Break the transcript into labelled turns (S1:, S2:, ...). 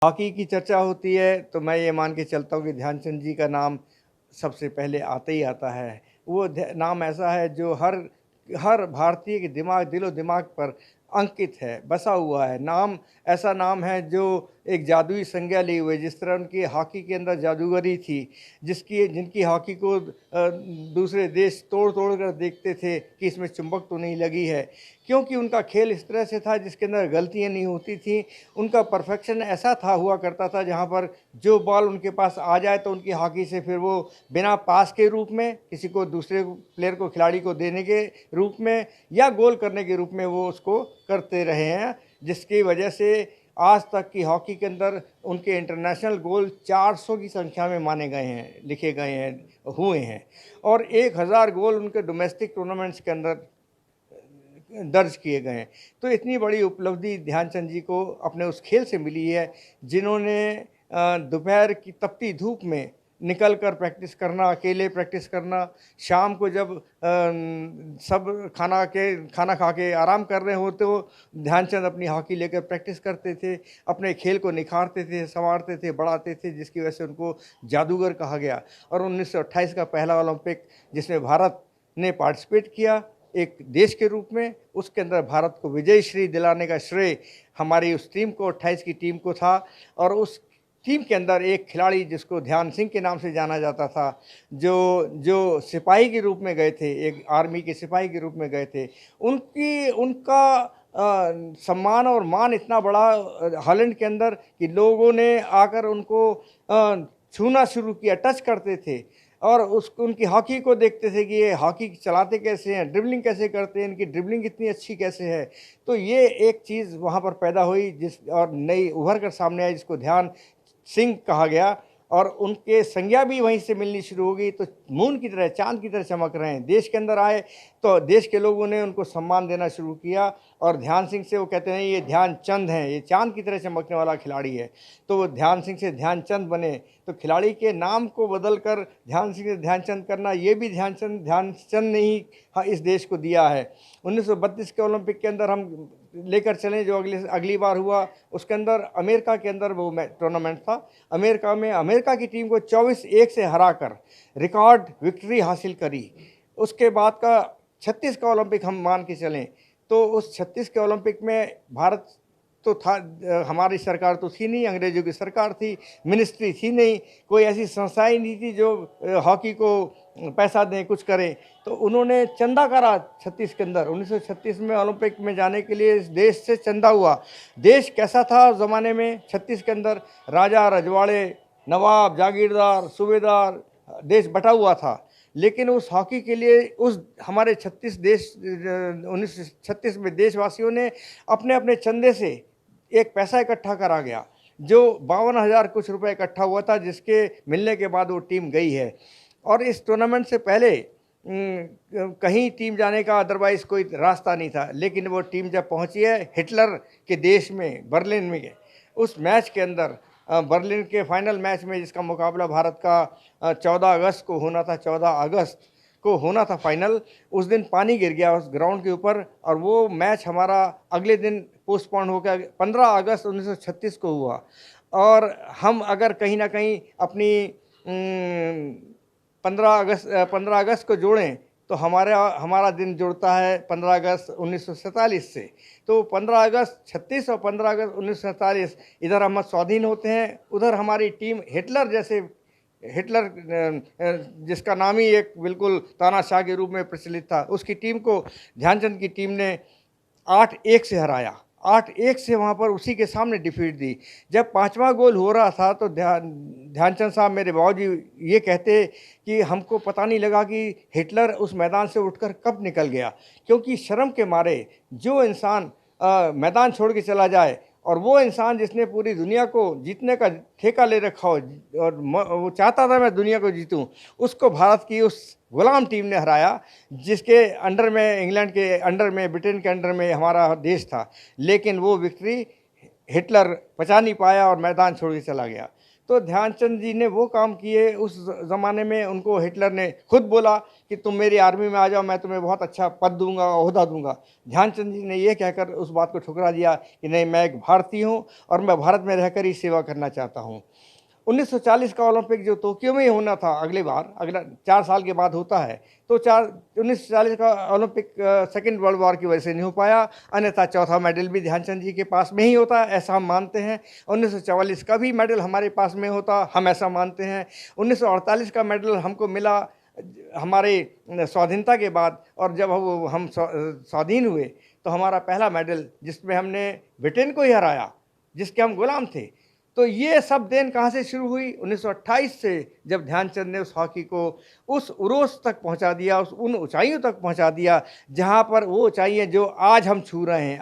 S1: Hockey की चर्चा होती है तो मैं ये मान के चलता हूँ कि ध्यानचंद जी का नाम सबसे पहले आता ही आता है। वो नाम ऐसा है जो हर हर भारतीय के दिलो-दिमाग पर अंकित है, बसा हुआ है। नाम ऐसा नाम है जो एक जादुई संज्ञा लिए हुए, जिस तरह उनकी हॉकी के अंदर जादूगरी थी, जिनकी हॉकी को दूसरे देश तोड़-तोड़ कर देखते थे कि इसमें चुंबक तो नहीं लगी है। क्योंकि उनका खेल इस तरह से था जिसके अंदर गलतियाँ नहीं होती थीं। उनका परफेक्शन ऐसा था हुआ करता था जहाँ पर जो बॉल उनके पास आ जाए तो उनकी हॉकी से फिर वो बिना पास के रूप में किसी को दूसरे प्लेयर को खिलाड़ी को देने के रूप में या गोल करने के रूप में वो उसको करते रहे हैं, जिसकी वजह से आज तक की हॉकी के अंदर उनके इंटरनेशनल गोल 400 की संख्या में माने गए हैं, लिखे गए हैं, हुए हैं और 1000 गोल उनके डोमेस्टिक टूर्नामेंट्स के अंदर दर्ज किए गए हैं। तो इतनी बड़ी उपलब्धि ध्यानचंद जी को अपने उस खेल से मिली है, जिन्होंने दोपहर की तपती धूप में निकल कर प्रैक्टिस करना, अकेले प्रैक्टिस करना, शाम को जब सब खाना खा के आराम कर रहे हो तो ध्यानचंद अपनी हॉकी लेकर प्रैक्टिस करते थे, अपने खेल को निखारते थे, सँवारते थे, बढ़ाते थे, जिसकी वजह से उनको जादूगर कहा गया। और 1928 का पहला ओलंपिक जिसमें भारत ने पार्टिसिपेट किया एक देश के रूप में, उसके अंदर भारत को विजय श्री दिलाने का श्रेय हमारी उस टीम को 28 की टीम को था। और उस टीम के अंदर एक खिलाड़ी जिसको ध्यान सिंह के नाम से जाना जाता था, जो जो सिपाही के रूप में गए थे, एक आर्मी के सिपाही के रूप में गए थे। उनका सम्मान और मान इतना बड़ा हॉलैंड के अंदर कि लोगों ने आकर उनको छूना शुरू किया, टच करते थे और उनकी हॉकी को देखते थे कि ये हॉकी चलाते कैसे हैं, ड्रिबलिंग कैसे करते हैं, इनकी ड्रिबलिंग इतनी अच्छी कैसे है। तो ये एक चीज़ वहाँ पर पैदा हुई और नई उभर कर सामने आई, जिसको ध्यान सिंह कहा गया और उनके संज्ञा भी वहीं से मिलनी शुरू हो गई। तो मून की तरह, चाँद की तरह चमक रहे हैं। देश के अंदर आए तो देश के लोगों ने उनको सम्मान देना शुरू किया और ध्यान सिंह से वो कहते हैं ये ध्यानचंद हैं, ये चाँद की तरह चमकने वाला खिलाड़ी है। तो वो ध्यान सिंह से ध्यानचंद बने। तो खिलाड़ी के नाम को बदल कर ध्यान सिंह से ध्यानचंद करना, ये भी ध्यानचंद ने ही हाँ, इस देश को दिया है। 1932 के ओलंपिक के अंदर हम लेकर चलें जो अगली बार हुआ, उसके अंदर अमेरिका के अंदर वो टूर्नामेंट था। अमेरिका में अमेरिका की टीम को 24-1 से हराकर रिकॉर्ड विक्ट्री हासिल करी। उसके बाद का 36 का ओलंपिक हम मान के चलें तो उस 36 के ओलंपिक में भारत तो था, हमारी सरकार तो थी नहीं, अंग्रेज़ों की सरकार थी, मिनिस्ट्री थी नहीं, कोई ऐसी संस्था ही नहीं थी जो हॉकी को पैसा दें, कुछ करें। तो उन्होंने चंदा करा 36 के अंदर, 1936 में ओलंपिक में जाने के लिए इस देश से चंदा हुआ। देश कैसा था उस ज़माने में 36 के अंदर? राजा, रजवाड़े, नवाब, जागीरदार, सूबेदार, देश बटा हुआ था। लेकिन उस हॉकी के लिए उस हमारे 1936 में देशवासियों ने अपने-अपने चंदे से एक पैसा इकट्ठा करा गया, जो 52,000 कुछ रुपए इकट्ठा हुआ था, जिसके मिलने के बाद वो टीम गई है। और इस टूर्नामेंट से पहले कहीं टीम जाने का अदरवाइज़ कोई रास्ता नहीं था, लेकिन वो टीम जब पहुँची है हिटलर के देश में, बर्लिन में, उस मैच के अंदर बर्लिन के फाइनल मैच में जिसका मुकाबला भारत का 14 अगस्त को होना था, 14 अगस्त को होना था फाइनल, उस दिन पानी गिर गया उस ग्राउंड के ऊपर और वो मैच हमारा अगले दिन पोस्टपोन हो गया, 15 अगस्त 1936 को हुआ। और हम अगर कहीं न कहीं अपनी 15 अगस्त को जोड़ें तो हमारा दिन जुड़ता है 15 अगस्त 1947 से। तो 15 अगस्त 36 और 15 अगस्त 1947 इधर हम स्वाधीन होते हैं, उधर हमारी टीम हिटलर जिसका नाम ही एक बिल्कुल तानाशाह के रूप में प्रचलित था, उसकी टीम को ध्यानचंद की टीम ने 8-1 से हराया। 8-1 से वहाँ पर उसी के सामने डिफीट दी। जब 5वां गोल हो रहा था तो ध्यानचंद साहब, मेरे बाबूजी, ये कहते कि हमको पता नहीं लगा कि हिटलर उस मैदान से उठकर कब निकल गया, क्योंकि शर्म के मारे जो इंसान मैदान छोड़ के चला जाए और वो इंसान जिसने पूरी दुनिया को जीतने का ठेका ले रखा हो और वो चाहता था मैं दुनिया को जीतूं, उसको भारत की उस गुलाम टीम ने हराया, जिसके अंडर में, इंग्लैंड के अंडर में, ब्रिटेन के अंडर में हमारा देश था। लेकिन वो विक्ट्री हिटलर पचा नहीं पाया और मैदान छोड़ के चला गया। तो ध्यानचंद जी ने वो काम किए उस ज़माने में। उनको हिटलर ने खुद बोला कि तुम मेरी आर्मी में आ जाओ, मैं तुम्हें बहुत अच्छा पद दूंगा, ओहदा दूंगा। ध्यानचंद जी ने ये कहकर उस बात को ठुकरा दिया कि नहीं, मैं एक भारतीय हूँ और मैं भारत में रहकर ही सेवा करना चाहता हूँ। 1940 का ओलंपिक जो टोक्यो में ही होना था, अगली बार, अगला 4 साल के बाद होता है, तो 1940 का ओलंपिक सेकेंड वर्ल्ड वॉर की वजह से नहीं हो पाया, अन्यथा चौथा मेडल भी ध्यानचंद जी के पास में ही होता, ऐसा हम मानते हैं। 1944 का भी मेडल हमारे पास में होता, हम ऐसा मानते हैं। 1948 का मेडल हमको मिला हमारे स्वाधीनता के बाद, और जब हम स्वाधीन हुए तो हमारा पहला मेडल जिसमें हमने ब्रिटेन को ही हराया, जिसके हम गुलाम थे। तो ये सब देन कहाँ से शुरू हुई? 1928 से, जब ध्यानचंद ने उस हॉकी को उस उरोस तक पहुंचा दिया, उन ऊंचाइयों तक पहुंचा दिया जहां पर वो ऊंचाइयां जो आज हम छू रहे हैं।